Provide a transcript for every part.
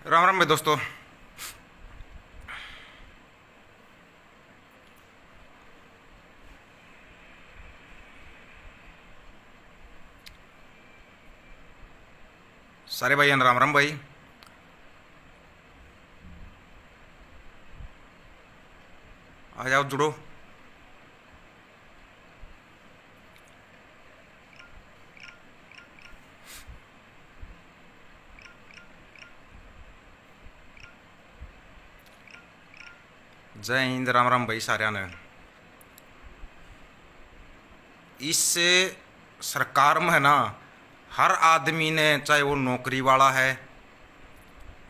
राम राम भाई दोस्तों। सारे भाई राम राम भाई। आ जाओ जुड़ो। जय हिंद। राम राम भाई साਰਿਆਂ ने। इस सरकार में है ना, हर आदमी ने, चाहे वो नौकरी वाला है,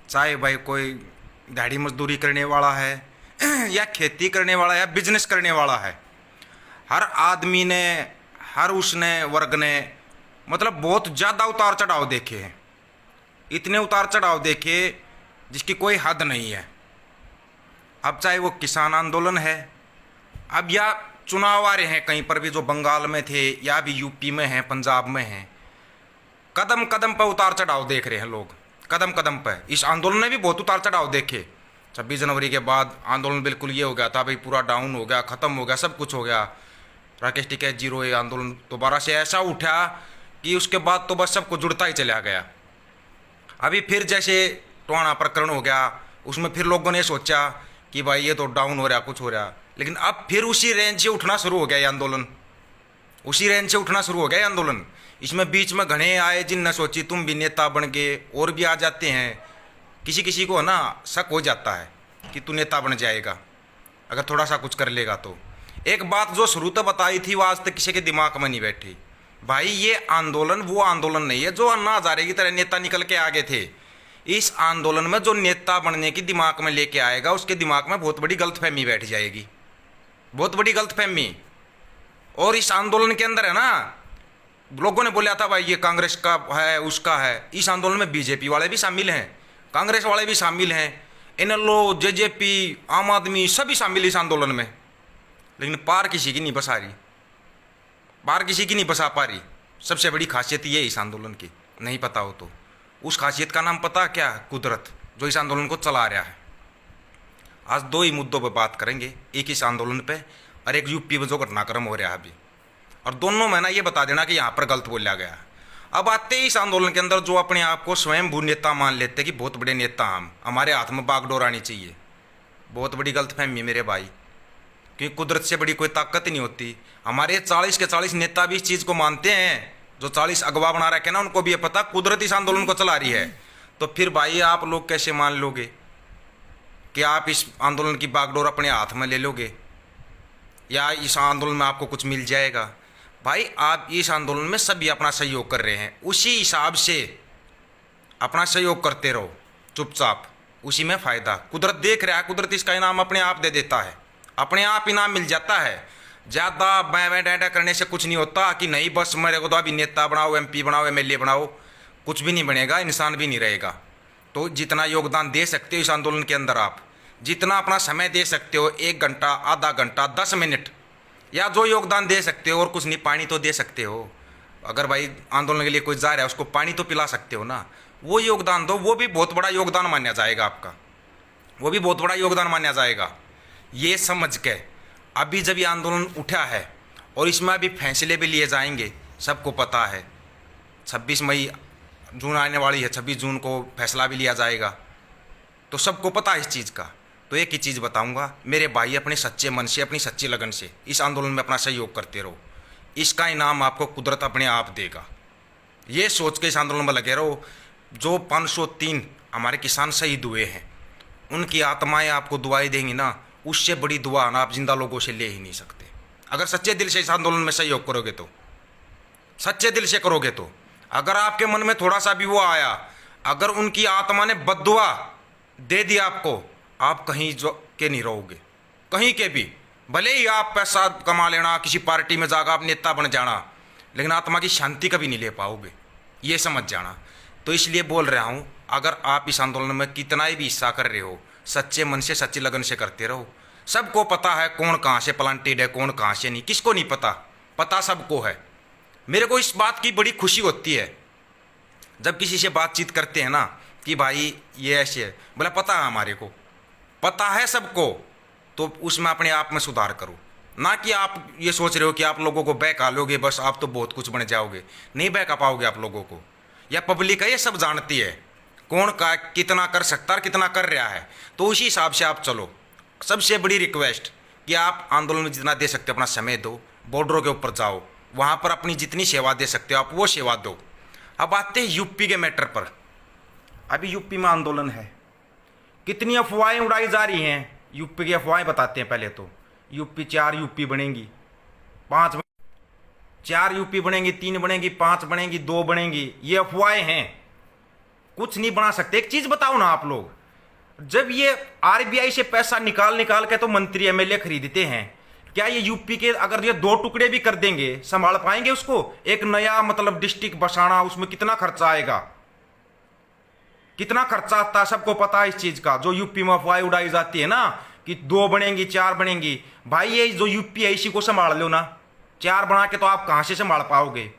चाहे भाई कोई दिहाड़ी मजदूरी करने वाला है या खेती करने वाला है या बिजनेस करने वाला है, हर आदमी ने, हर उसने वर्ग ने मतलब बहुत ज़्यादा उतार चढ़ाव देखे हैं। इतने उतार चढ़ाव देखे जिसकी कोई हद नहीं है। अब चाहे वो किसान आंदोलन है, अब या चुनाव आ रहे हैं कहीं पर भी, जो बंगाल में थे या भी यूपी में हैं, पंजाब में हैं, कदम कदम पर उतार चढ़ाव देख रहे हैं लोग। कदम कदम पर इस आंदोलन ने भी बहुत उतार चढ़ाव देखे। 26 जनवरी के बाद आंदोलन बिल्कुल ये हो गया था भाई, पूरा डाउन हो गया, ख़त्म हो गया, सब कुछ हो गया। राकेश टिकैत जीरो, ये आंदोलन दोबारा से ऐसा उठा कि उसके बाद तो बस सब कुछ जुड़ता ही चला गया। अभी फिर जैसे टोहाना प्रकरण हो गया, उसमें फिर लोगों ने सोचा कि भाई ये तो डाउन हो रहा, कुछ हो रहा, लेकिन अब फिर उसी रेंज से उठना शुरू हो गया ये आंदोलन। उसी रेंज से उठना शुरू हो गया ये आंदोलन। इसमें बीच में घने आए जिनने सोची तुम भी नेता बन गए, और भी आ जाते हैं। किसी किसी को है ना शक हो जाता है कि तू नेता बन जाएगा अगर थोड़ा सा कुछ कर लेगा तो। एक बात जो शुरू तो बताई थी वो आज तक किसी के दिमाग में नहीं बैठी। भाई ये आंदोलन वो आंदोलन नहीं है जो अन्ना हजारे की तरह नेता निकल के आगे थे। इस आंदोलन में जो नेता बनने की दिमाग में लेके आएगा उसके दिमाग में बहुत बड़ी गलतफहमी बैठ जाएगी, बहुत बड़ी गलतफहमी। और इस आंदोलन के अंदर है ना, लोगों ने बोला था भाई ये कांग्रेस का है, उसका है। इस आंदोलन में बीजेपी वाले भी शामिल हैं, कांग्रेस वाले भी शामिल हैं, इनेलो, जेजेपी, आम आदमी सभी शामिल इस आंदोलन में। लेकिन पार किसी की नहीं बसा रही, पार किसी की नहीं बसा पा रही। सबसे बड़ी खासियत ये इस आंदोलन की, नहीं पता हो तो उस खासियत का नाम पता क्या? कुदरत, जो इस आंदोलन को चला रहा है। आज दो ही मुद्दों पर बात करेंगे, एक इस आंदोलन पे और एक यूपी में जो घटनाक्रम हो रहा है अभी। और दोनों में ना ये बता देना कि यहाँ पर गलत बोला गया है। अब आते ही इस आंदोलन के अंदर जो अपने आप को स्वयंभू नेता मान लेते कि बहुत बड़े नेता हम, हमारे हाथ में बागडोर आनी चाहिए, बहुत बड़ी गलतफहमी मेरे भाई। क्योंकि कुदरत से बड़ी कोई ताकत ही नहीं होती। हमारे 40 के 40 नेता भी इस चीज़ को मानते हैं, जो 40 अगवा बना रखे ना उनको भी ये पता कुदरत इस आंदोलन को चला रही है। तो फिर भाई आप लोग कैसे मान लोगे कि आप इस आंदोलन की बागडोर अपने हाथ में ले लोगे या इस आंदोलन में आपको कुछ मिल जाएगा? भाई आप इस आंदोलन में सभी अपना सहयोग कर रहे हैं, उसी हिसाब से अपना सहयोग करते रहो चुपचाप, उसी में फ़ायदा। कुदरत देख रहा है, कुदरत इसका इनाम अपने आप दे देता है, अपने आप इनाम मिल जाता है। ज़्यादा मैं डाटा करने से कुछ नहीं होता कि नहीं बस मेरे को तो अभी नेता बनाओ, एमपी बनाओ, एमएलए बनाओ, कुछ भी नहीं बनेगा, इंसान भी नहीं रहेगा। तो जितना योगदान दे सकते हो इस आंदोलन के अंदर, आप जितना अपना समय दे सकते हो, 1 घंटा, आधा घंटा, 10 मिनट, या जो योगदान दे सकते हो, और कुछ नहीं पानी तो दे सकते हो। अगर भाई आंदोलन के लिए कोई जा रहा है उसको पानी तो पिला सकते हो ना, वो योगदान दो, वो भी बहुत बड़ा योगदान माना जाएगा आपका, वो भी बहुत बड़ा योगदान माना जाएगा। ये समझ के अभी जब ये आंदोलन उठा है और इसमें अभी फैसले भी लिए जाएंगे, सबको पता है 26 मई जून आने वाली है, 26 जून को फैसला भी लिया जाएगा, तो सबको पता है इस चीज़ का। तो एक ही चीज़ बताऊंगा मेरे भाई, अपने सच्चे मन से, अपनी सच्ची लगन से इस आंदोलन में अपना सहयोग करते रहो, इसका इनाम आपको कुदरत अपने आप देगा। ये सोच के इस आंदोलन में लगे रहो। जो 503 हमारे किसान शहीद हुए हैं, उनकी आत्माएं आपको दुआएं देंगी ना, उससे बड़ी दुआ ना आप जिंदा लोगों से ले ही नहीं सकते। अगर सच्चे दिल से इस आंदोलन में सहयोग करोगे तो, सच्चे दिल से करोगे तो, अगर आपके मन में थोड़ा सा भी वो आया, अगर उनकी आत्मा ने बद्दुआ दे दी आपको, आप कहीं जो के नहीं रहोगे, कहीं के भी। भले ही आप पैसा कमा लेना, किसी पार्टी में जाकर आप नेता बन जाना, लेकिन आत्मा की शांति कभी नहीं ले पाओगे, ये समझ जाना। तो इसलिए बोल रहा हूँ, अगर आप इस आंदोलन में कितना ही भी हिस्सा कर रहे हो, सच्चे मन से, सच्ची लगन से करते रहो। सबको पता है कौन कहाँ से प्लांटेड है, कौन कहाँ से नहीं, किसको नहीं पता, पता सबको है। मेरे को इस बात की बड़ी खुशी होती है जब किसी से बातचीत करते हैं ना, कि भाई ये ऐसे है, बोला पता है हमारे को, पता है सबको, तो उसमें अपने आप में सुधार करो। ना कि आप ये सोच रहे हो कि आप लोगों को बहका लोगे, बस आप तो बहुत कुछ बन जाओगे। नहीं बहका पाओगे आप लोगों को। या पब्लिक है, ये सब जानती है कौन का कितना कर सकता है, कितना कर रहा है, तो उसी हिसाब से आप चलो। सबसे बड़ी रिक्वेस्ट कि आप आंदोलन में जितना दे सकते हो अपना समय दो, बॉर्डरों के ऊपर जाओ, वहाँ पर अपनी जितनी सेवा दे सकते हो आप वो सेवा दो। अब आते हैं यूपी के मैटर पर। अभी यूपी में आंदोलन है, कितनी अफवाहें उड़ाई जा रही हैं। यूपी की अफवाहें बताते हैं पहले तो। यूपी 4 यूपी बनेंगी, 5 4 यूपी बनेंगी, 3 बनेंगी, 5 बनेंगी, 2 बनेंगी, ये अफवाहें हैं, कुछ नहीं बना सकते। एक चीज बताओ ना आप लोग, जब ये आरबीआई से पैसा निकाल निकाल के तो मंत्री एमएलए खरीदते हैं, क्या ये यूपी के अगर ये 2 टुकड़े भी कर देंगे संभाल पाएंगे उसको? एक नया मतलब डिस्ट्रिक्ट बसाना, उसमें कितना खर्चा आएगा, कितना खर्चा आता है, सबको पता है इस चीज का। जो यूपी में अफवाह उड़ाई जाती है ना कि 2 बनेंगी, 4 बनेंगी, भाई ये जो यूपी है इसी को संभाल लो ना। 4 बना के तो आप कहां से संभाल पाओगे?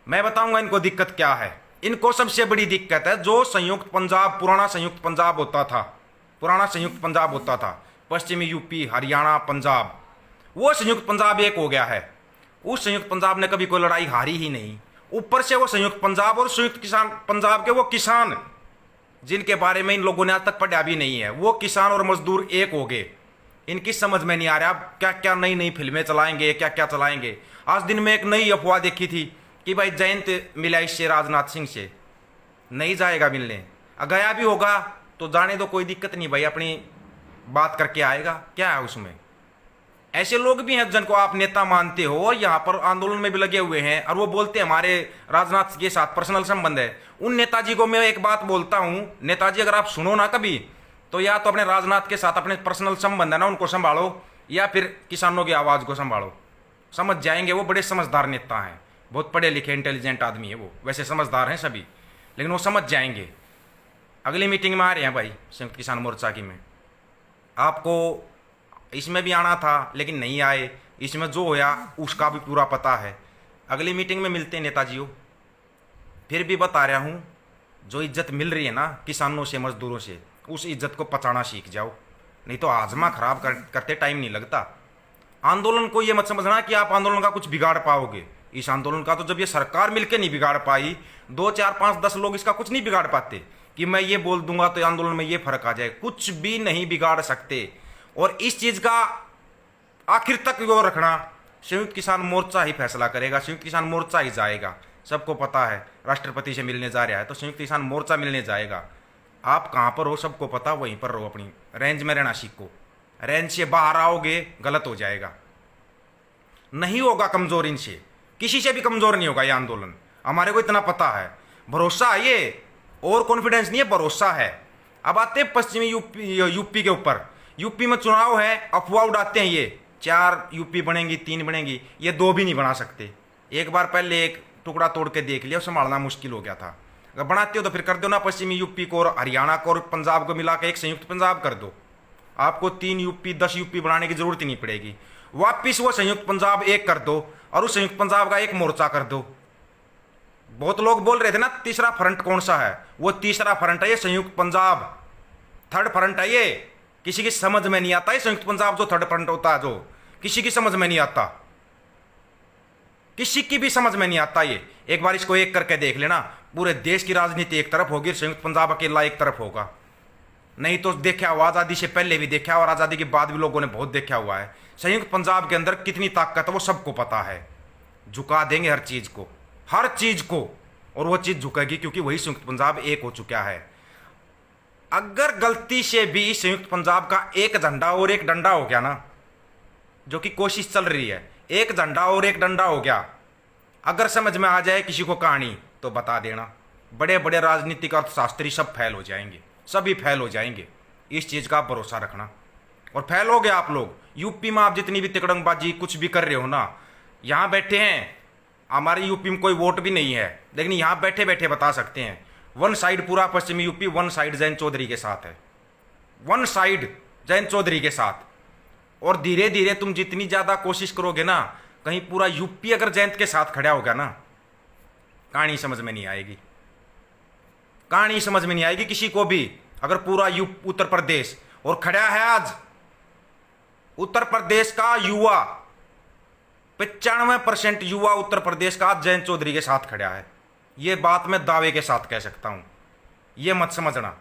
मैं बताऊंगा इनको दिक्कत क्या है। इनको सबसे बड़ी दिक्कत है जो संयुक्त पंजाब, पुराना संयुक्त पंजाब होता था, पुराना संयुक्त पंजाब होता था, पश्चिमी यूपी, हरियाणा, पंजाब, वो संयुक्त पंजाब एक हो गया है। उस संयुक्त पंजाब ने कभी कोई लड़ाई हारी ही नहीं। ऊपर से वो संयुक्त पंजाब और संयुक्त किसान पंजाब के वो किसान, जिनके बारे में इन लोगों ने आज तक पढ़ा भी नहीं है, वो किसान और मजदूर एक हो गए। इनकी समझ में नहीं आ रहा अब क्या क्या नई नई फिल्में चलाएंगे, क्या क्या चलाएंगे। आज दिन में एक नई अफवाह देखी थी कि भाई जयंत मिला इससे राजनाथ सिंह से। नहीं जाएगा मिलने, गया भी होगा तो जाने दो, कोई दिक्कत नहीं भाई, अपनी बात करके आएगा, क्या है उसमें। ऐसे लोग भी हैं जिनको आप नेता मानते हो और यहाँ पर आंदोलन में भी लगे हुए हैं और वो बोलते हैं हमारे राजनाथ के साथ पर्सनल संबंध है। उन नेताजी को मैं एक बात बोलता हूँ, नेताजी अगर आप सुनो ना कभी, तो या तो अपने राजनाथ के साथ अपने पर्सनल संबंध है ना उनको संभालो, या फिर किसानों की आवाज़ को संभालो। समझ जाएंगे, वो बड़े समझदार नेता हैं, बहुत पढ़े लिखे इंटेलिजेंट आदमी है वो, वैसे समझदार हैं सभी, लेकिन वो समझ जाएंगे। अगली मीटिंग में आ रहे हैं भाई संयुक्त किसान मोर्चा की में। आपको इसमें भी आना था लेकिन नहीं आए, इसमें जो होया उसका भी पूरा पता है। अगली मीटिंग में मिलते हैं नेताजियों। फिर भी बता रहा हूँ, जो इज्जत मिल रही है ना किसानों से, मजदूरों से, उस इज्जत को पचाना सीख जाओ, नहीं तो आजमा खराब करते टाइम नहीं लगता। आंदोलन को ये मत समझना कि आप आंदोलन का कुछ बिगाड़ पाओगे। इस आंदोलन का तो जब ये सरकार मिलकर नहीं बिगाड़ पाई, 2, 4, 5, 10 लोग इसका कुछ नहीं बिगाड़ पाते कि मैं ये बोल दूंगा तो आंदोलन में ये फर्क आ जाए, कुछ भी नहीं बिगाड़ सकते। और इस चीज का आखिर तक वो रखना संयुक्त किसान मोर्चा ही फैसला करेगा, संयुक्त किसान मोर्चा ही जाएगा। सबको पता है राष्ट्रपति से मिलने जा रहा है तो संयुक्त किसान मोर्चा मिलने जाएगा। आप कहाँ पर हो सबको पता, वहीं पर रहो, अपनी रेंज में रहना सीखो। रेंज से बाहर आओगे गलत हो जाएगा। नहीं होगा कमजोर, इनसे किसी से भी कमजोर नहीं होगा ये आंदोलन, हमारे को इतना पता है। भरोसा है ये, और कॉन्फिडेंस नहीं है, भरोसा है। अब आते हैं पश्चिमी यूपी के ऊपर। यूपी में चुनाव है, अफवाह उड़ाते हैं ये 4 यूपी बनेंगी, 3 बनेंगी, ये 2 भी नहीं बना सकते। एक बार पहले एक टुकड़ा तोड़ के देख लिया, संभालना मुश्किल हो गया था। अगर बनाते हो तो फिर कर दो ना, पश्चिमी यूपी को और हरियाणा को और पंजाब को मिला के एक संयुक्त पंजाब कर दो। आपको 3 यूपी 10 यूपी बनाने की जरूरत ही नहीं पड़ेगी। वापिस वो संयुक्त पंजाब एक कर दो और उस संयुक्त पंजाब का एक मोर्चा कर दो। बहुत लोग बोल रहे थे ना तीसरा फ्रंट कौन सा है, वो तीसरा फ्रंट है ये संयुक्त पंजाब, थर्ड फ्रंट है ये। किसी की समझ में नहीं आता ये संयुक्त पंजाब जो थर्ड फ्रंट होता है, जो किसी की समझ में नहीं आता, किसी की भी समझ में नहीं आता ये। एक बार इसको एक करके देख लेना, पूरे देश की राजनीति एक तरफ होगी, संयुक्त पंजाब अकेला एक तरफ होगा। नहीं तो देखा हुआ, आज़ादी से पहले भी देखा और आज़ादी के बाद भी लोगों ने बहुत देखा हुआ है। संयुक्त पंजाब के अंदर कितनी ताकत है वो सबको पता है। झुका देंगे हर चीज़ को, हर चीज़ को, और वो चीज़ झुकेगी क्योंकि वही संयुक्त पंजाब एक हो चुका है। अगर गलती से भी संयुक्त पंजाब का एक झंडा और एक डंडा हो गया ना, जो कि कोशिश चल रही है, एक झंडा और एक डंडा हो गया, अगर समझ में आ जाए किसी को कहानी तो बता देना, बड़े बड़े राजनीतिक अर्थशास्त्री सब फेल हो जाएंगे, सभी फेल हो जाएंगे। इस चीज़ का आप भरोसा रखना। और फेल हो गए आप लोग। यूपी में आप जितनी भी तिकड़मबाजी कुछ भी कर रहे हो ना, यहाँ बैठे हैं, हमारे यूपी में कोई वोट भी नहीं है, लेकिन यहाँ बैठे बैठे बता सकते हैं। वन साइड पूरा पश्चिमी UP, one side Jayant Chaudhary के साथ है, वन साइड जयंत चौधरी के साथ। और धीरे धीरे तुम जितनी ज़्यादा कोशिश करोगे ना, कहीं पूरा यूपी अगर जयंत के साथ खड़ा होगा ना, कहानी समझ में नहीं आएगी, कहानी समझ में नहीं आएगी किसी को भी। अगर पूरा उत्तर प्रदेश और खड़ा है आज उत्तर प्रदेश का युवा, 95% युवा उत्तर प्रदेश का आज जयंत चौधरी के साथ खड़ा है। ये बात मैं दावे के साथ कह सकता हूं, ये मत समझना।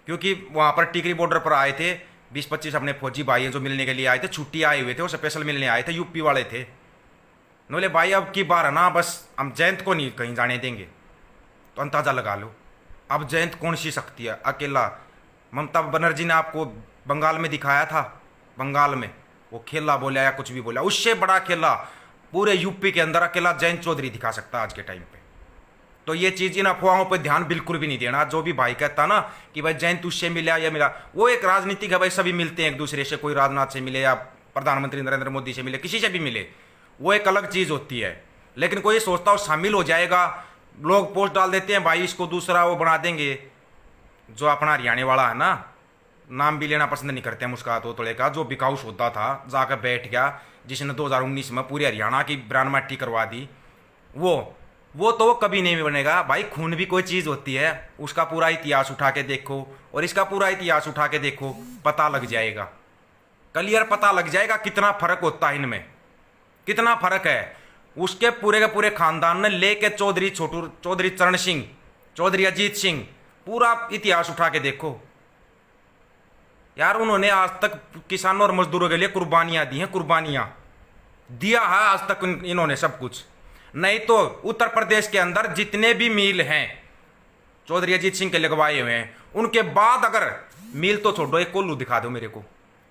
क्योंकि वहां पर टिकरी बॉर्डर पर आए थे 20-25 अपने फौजी भाई जो मिलने के लिए आए थे, छुट्टी आए हुए थे, वो स्पेशल मिलने आए थे, यूपी वाले थे। बोले भाई अब की बार है ना, बस हम जयंत को नहीं कहीं जाने देंगे। तो अंदाजा लगा लो अब जयंत कौन सी शक्ति है। अकेला ममता बनर्जी ने आपको बंगाल में दिखाया था, बंगाल में वो खेला बोला या कुछ भी बोला, उससे बड़ा खेला पूरे यूपी के अंदर अकेला जयंत चौधरी दिखा सकता है आज के टाइम पे। तो ये चीज़ इन अफवाहों पर ध्यान बिल्कुल भी नहीं देना। जो भी भाई कहता ना कि भाई जयंत उससे मिला या मिला, वो एक राजनीतिक है भाई, सभी मिलते हैं एक दूसरे से, कोई राजनाथ से मिले या प्रधानमंत्री नरेंद्र मोदी से मिले, किसी से भी मिले, वो एक अलग चीज़ होती है। लेकिन कोई सोचता हो शामिल हो जाएगा, लोग पोस्ट डाल देते हैं भाई इसको दूसरा वो बना देंगे। जो अपना हरियाणा वाला है ना, नाम भी लेना पसंद नहीं करते हैं, मुस्कात तोतड़े का, जो बिकाऊ सौदा था जाकर बैठ गया, जिसने 2019 में पूरे हरियाणा की ब्रांड माटी करवा दी, वो तो वो कभी नहीं बनेगा भाई। खून भी कोई चीज़ होती है, उसका पूरा इतिहास उठा के देखो और इसका पूरा इतिहास उठा के देखो, पता लग जाएगा, क्लियर पता लग जाएगा कितना फर्क होता है इनमें, कितना फर्क है। उसके पूरे के पूरे खानदान ने लेके चौधरी छोटू, चौधरी चरण सिंह, चौधरी अजीत सिंह, पूरा इतिहास उठा के देखो यार। उन्होंने आज तक किसानों और मजदूरों के लिए कुर्बानियां दी हैं, कुर्बानियां दिया है आज तक इन्होंने सब कुछ। नहीं तो उत्तर प्रदेश के अंदर जितने भी मिल हैं चौधरी अजीत सिंह के लगवाए हुए हैं, उनके बाद अगर मिल तो छोड़ो, एक कोल्लू दिखा दो मेरे को।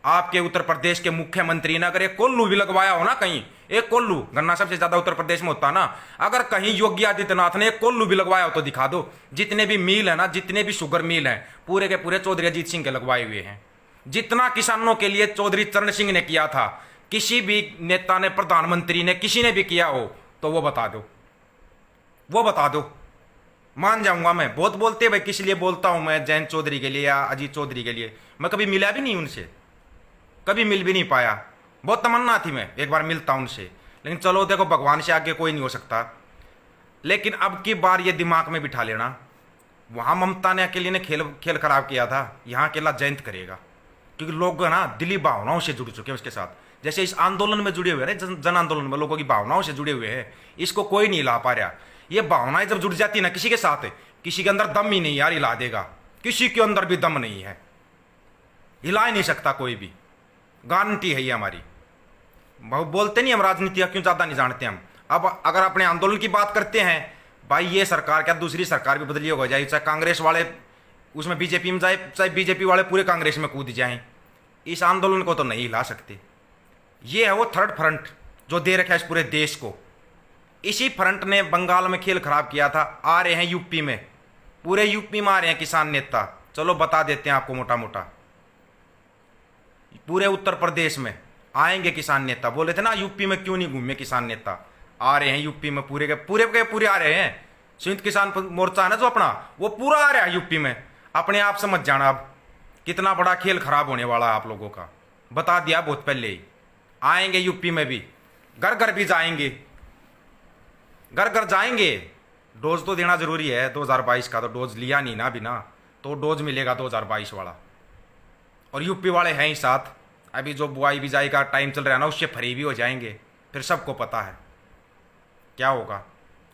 आपके उत्तर प्रदेश के मुख्यमंत्री ने अगर एक कोल्लू भी लगवाया हो ना कहीं, एक कोल्लू, गन्ना सबसे ज्यादा उत्तर प्रदेश में होता ना, अगर कहीं योगी आदित्यनाथ ने एक कोल्लू भी लगवाया हो तो दिखा दो। जितने भी मिल है ना, जितने भी शुगर मिल हैं, पूरे के पूरे चौधरी अजीत सिंह के लगवाए हुए हैं। जितना किसानों के लिए चौधरी चरण सिंह ने किया था, किसी भी नेता ने, प्रधानमंत्री ने, किसी ने भी किया हो तो वो बता दो, वो बता दो, मान जाऊंगा मैं। बहुत बोलते भाई, किस लिए बोलता हूं मैं जयंत चौधरी के लिए या अजीत चौधरी के लिए, मैं कभी मिला भी नहीं उनसे, कभी मिल भी नहीं पाया। बहुत तमन्ना थी मैं एक बार मिलता उनसे, लेकिन चलो देखो भगवान से आगे कोई नहीं हो सकता। लेकिन अब की बार ये दिमाग में बिठा लेना, वहां ममता ने अकेले ने खेल खराब किया था, यहाँ अकेला जयंत करेगा। क्योंकि लोग ना दिली भावनाओं से जुड़ चुके हैं उसके साथ, जैसे इस आंदोलन में जुड़े हुए हैं, जन आंदोलन में लोगों की भावनाओं से जुड़े हुए हैं। इसको कोई नहीं हिला पा रहा। ये भावनाएं जब जुड़ जाती है ना किसी के साथ, किसी के अंदर दम ही नहीं यार हिला देगा, किसी के अंदर भी दम नहीं है, हिला ही नहीं सकता कोई भी, गारंटी है ये हमारी। बोलते नहीं हम राजनीति क्यों ज़्यादा नहीं जानते हम। अब अगर अपने आंदोलन की बात करते हैं भाई, ये सरकार क्या दूसरी सरकार भी बदली हो जाए, चाहे कांग्रेस वाले उसमें बीजेपी में जाए, चाहे बीजेपी वाले पूरे कांग्रेस में कूद जाएं, इस आंदोलन को तो नहीं हिला सकते। ये है वो थर्ड फ्रंट जो दे रखा है इस पूरे देश को। इसी फ्रंट ने बंगाल में खेल खराब किया था। आ रहे हैं यूपी में, पूरे यूपी में आ रहे हैं किसान नेता। चलो बता देते हैं आपको मोटा मोटा, पूरे उत्तर प्रदेश में आएंगे किसान नेता। बोले थे ना यूपी में क्यों नहीं घूमे किसान नेता, आ रहे हैं यूपी में, पूरे के पूरे आ रहे हैं। संयुक्त किसान मोर्चा है ना जो अपना, वो पूरा आ रहा है यूपी में। अपने आप समझ जाना अब कितना बड़ा खेल खराब होने वाला है आप लोगों का, बता दिया बहुत पहले ही। आएंगे यूपी में भी, घर घर भी जाएंगे, घर घर जाएंगे। डोज तो देना जरूरी है 2022 का, तो डोज लिया नहीं ना बिना, तो डोज मिलेगा 2022 वाला। और यूपी वाले हैं ही साथ। अभी जो बुआई बिजाई का टाइम चल रहा है ना, उससे फ्री भी हो जाएंगे, फिर सबको पता है क्या होगा।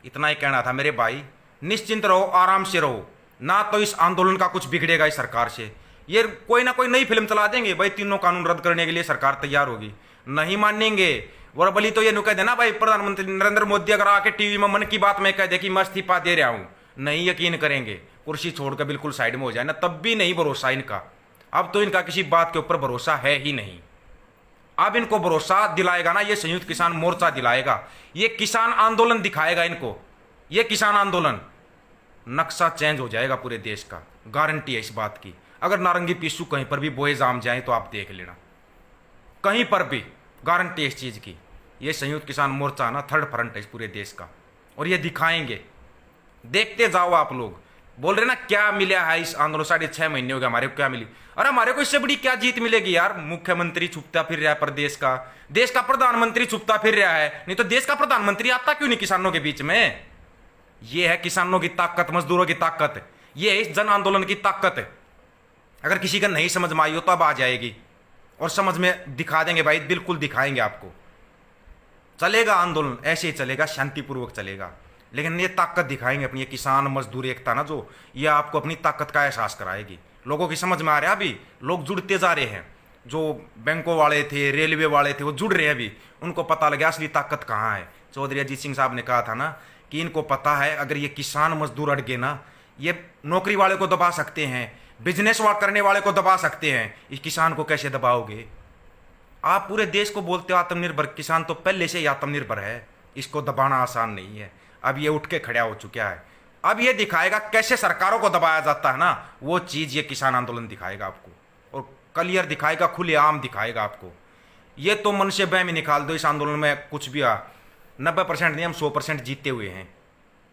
इतना ही कहना था मेरे भाई, निश्चिंत रहो, आराम से रहो ना, तो इस आंदोलन का कुछ बिगड़ेगा इस सरकार से। ये कोई ना कोई नई फिल्म चला देंगे भाई, तीनों कानून रद्द करने के लिए सरकार तैयार होगी, नहीं मानेंगे। और बली तो ये नु कह देना भाई, प्रधानमंत्री नरेंद्र मोदी अगर आके टीवी में मन की बात में कह दे कि मैं इस्तीफा दे रहा हूं, नहीं यकीन करेंगे, कुर्सी छोड़कर बिल्कुल साइड में हो जाए ना, तब भी नहीं भरोसा इनका। अब तो इनका किसी बात के ऊपर भरोसा है ही नहीं। अब इनको भरोसा दिलाएगा ना ये संयुक्त किसान मोर्चा दिलाएगा, ये किसान आंदोलन दिखाएगा इनको। ये किसान आंदोलन नक्शा चेंज हो जाएगा पूरे देश का, गारंटी है इस बात की। अगर नारंगी पिस्सू कहीं पर भी बोए जाम जाए तो आप देख लेना, कहीं पर भी गारंटी है इस चीज़ की। ये संयुक्त किसान मोर्चा ना थर्ड फ्रंट है इस पूरे देश का, और ये दिखाएंगे, देखते जाओ आप लोग। बोल रहे ना क्या मिला है इस आंदोलन, 6.5 महीने हो गए हमारे को, क्या मिली? अरे हमारे को इससे बड़ी क्या जीत मिलेगी यार। मुख्यमंत्री छुपता फिर रहा है प्रदेश का, देश का प्रधानमंत्री छुपता फिर रहा है, नहीं तो देश का प्रधानमंत्री आता क्यों नहीं किसानों के बीच में? ये है किसानों की ताकत, मजदूरों की ताकत, ये है इस जन आंदोलन की ताकत। अगर किसी का नहीं समझ में आई हो तो अब आ जाएगी और समझ में दिखा देंगे भाई, बिल्कुल दिखाएंगे आपको। चलेगा आंदोलन, ऐसे ही चलेगा, शांतिपूर्वक चलेगा, लेकिन ये ताकत दिखाएंगे अपनी। ये किसान मजदूर एकता ना जो, ये आपको अपनी ताकत का एहसास कराएगी। लोगों की समझ में आ रहा है, अभी लोग जुड़ते जा रहे हैं। जो बैंकों वाले थे, रेलवे वाले थे, वो जुड़ रहे हैं अभी, उनको पता लगा असली ताकत कहाँ है। चौधरी अजीत सिंह साहब ने कहा था ना कि इनको पता है अगर ये किसान मजदूर अड़ गए ना, ये नौकरी वाले को दबा सकते हैं, बिजनेस करने वाले को दबा सकते हैं, इस किसान को कैसे दबाओगे। आप पूरे देश को बोलते हो आत्मनिर्भर, किसान तो पहले से ही आत्मनिर्भर है, इसको दबाना आसान नहीं है। अब ये उठ के खड़ा हो चुका है, अब ये दिखाएगा कैसे सरकारों को दबाया जाता है ना, वो चीज़ ये किसान आंदोलन दिखाएगा आपको, और क्लियर दिखाएगा, खुलेआम दिखाएगा आपको। ये तो मन से बहम ही निकाल दो, इस आंदोलन में कुछ भी 90% नहीं, हम 100% जीते हुए हैं।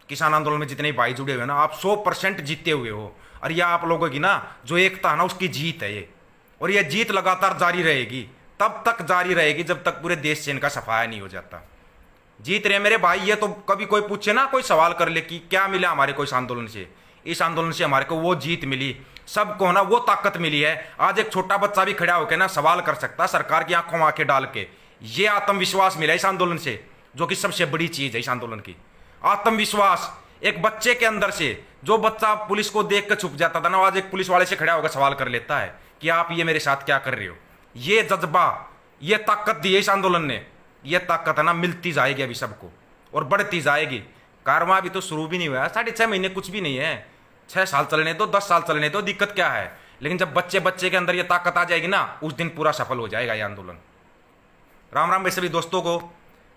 किसान आंदोलन में जितने भाई जुड़े हुए हैं ना, आप 100% जीते हुए हो। और यह आप लोगों की ना जो एकता है ना, उसकी जीत है ये, और यह जीत लगातार जारी रहेगी, तब तक जारी रहेगी जब तक पूरे देश से इनका सफाया नहीं हो जाता। जीत रहे मेरे भाई। ये तो कभी कोई पूछे ना, कोई सवाल कर ले कि क्या मिला हमारे को इस आंदोलन से, इस आंदोलन से हमारे को वो जीत मिली, सबको ना वो ताकत मिली है। आज एक छोटा बच्चा भी खड़ा होकर ना सवाल कर सकता सरकार की आंखों में आंखें डाल के। ये आत्मविश्वास मिला इस आंदोलन से, जो कि सबसे बड़ी चीज है इस आंदोलन की, आत्मविश्वास। एक बच्चे के अंदर से, जो बच्चा पुलिस को देख कर छुप जाता था ना, आज एक पुलिस वाले से खड़ा होकर सवाल कर लेता है कि आप ये मेरे साथ क्या कर रहे हो। ये जज्बा, ये ताकत दी है इस आंदोलन ने। ये ताकत है ना मिलती जाएगी अभी सबको, और बढ़ती जाएगी। कारवां अभी तो शुरू भी नहीं हुआ है, 6.5 महीने कुछ भी नहीं है। 6 साल चलने दो, 10 साल चलने दो, दिक्कत क्या है। लेकिन जब बच्चे बच्चे के अंदर ये ताकत आ जाएगी ना, उस दिन पूरा सफल हो जाएगा ये आंदोलन। राम राम भाई सभी दोस्तों को।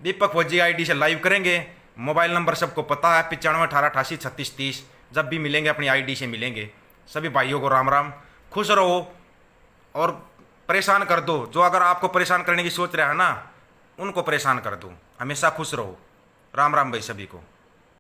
दीपक फौजी आईडी से लाइव करेंगे। मोबाइल नंबर सबको पता है, 9518883630। जब भी मिलेंगे अपनी आईडी से मिलेंगे। सभी भाइयों को राम राम। खुश रहो और परेशान कर दो, जो अगर आपको परेशान करने की सोच रहा है ना, उनको परेशान कर दो। हमेशा खुश रहो। राम राम भाई सभी को।